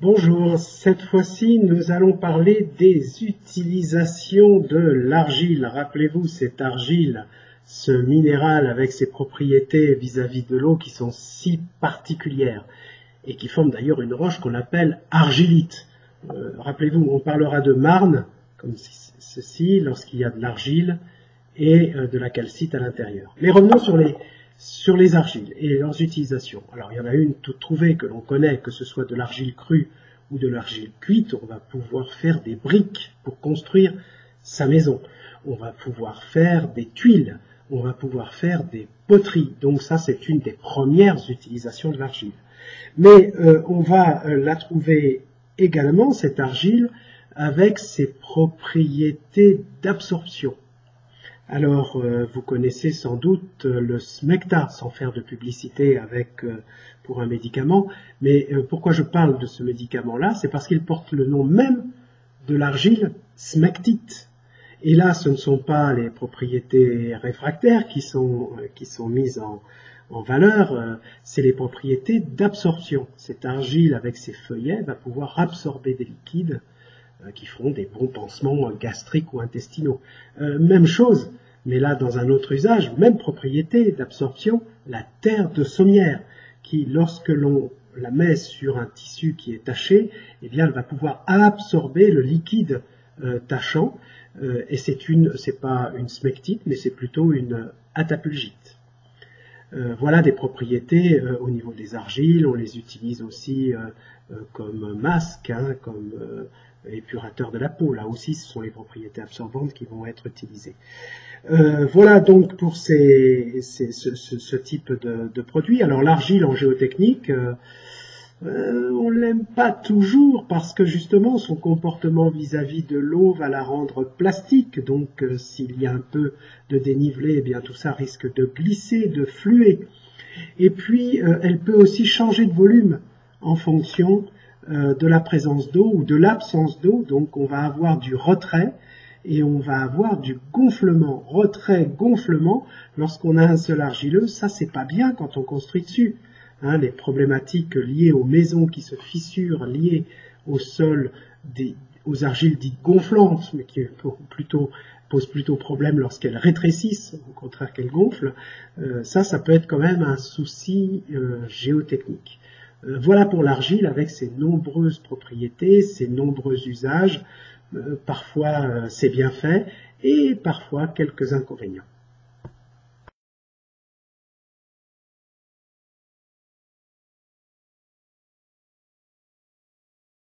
Bonjour, cette fois-ci nous allons parler des utilisations de l'argile. Rappelez-vous, cette argile, ce minéral avec ses propriétés vis-à-vis de l'eau qui sont si particulières et qui forment d'ailleurs une roche qu'on appelle argilite. Rappelez-vous, on parlera de marne, comme ceci, lorsqu'il y a de l'argile et de la calcite à l'intérieur. Mais revenons sur les argiles et leurs utilisations. Alors il y en a une toute trouvée que l'on connaît, que ce soit de l'argile crue ou de l'argile cuite, on va pouvoir faire des briques pour construire sa maison. On va pouvoir faire des tuiles, on va pouvoir faire des poteries. Donc ça c'est une des premières utilisations de l'argile. Mais on va la trouver également, cette argile, avec ses propriétés d'absorption. Alors, vous connaissez sans doute le smecta, sans faire de publicité pour un médicament, mais pourquoi je parle de ce médicament-là? C'est parce qu'il porte le nom même de l'argile smectite. Et là, ce ne sont pas les propriétés réfractaires qui sont mises en valeur, c'est les propriétés d'absorption. Cette argile, avec ses feuillets, va pouvoir absorber des liquides qui feront des bons pansements gastriques ou intestinaux. Même chose, mais là dans un autre usage, même propriété d'absorption, la terre de sommière, qui lorsque l'on la met sur un tissu qui est taché, eh bien elle va pouvoir absorber le liquide tachant, et c'est pas une smectite, mais c'est plutôt une atapulgite. Voilà des propriétés au niveau des argiles, on les utilise aussi comme masque, comme épurateur de la peau. Là aussi, ce sont les propriétés absorbantes qui vont être utilisées. Voilà donc pour ce type de produit. Alors l'argile en géotechnique, on l'aime pas toujours parce que justement son comportement vis-à-vis de l'eau va la rendre plastique. Donc s'il y a un peu de dénivelé, eh bien tout ça risque de glisser, de fluer. Et puis elle peut aussi changer de volume en fonction de la présence d'eau ou de l'absence d'eau. Donc on va avoir du retrait et on va avoir du gonflement. Retrait, gonflement, lorsqu'on a un sol argileux, ça c'est pas bien quand on construit dessus. Les problématiques liées aux maisons qui se fissurent, liées au sol, aux argiles dites gonflantes, mais qui posent plutôt problème lorsqu'elles rétrécissent, au contraire qu'elles gonflent, ça peut être quand même un souci géotechnique. Voilà pour l'argile avec ses nombreuses propriétés, ses nombreux usages. Parfois c'est bien fait et parfois quelques inconvénients.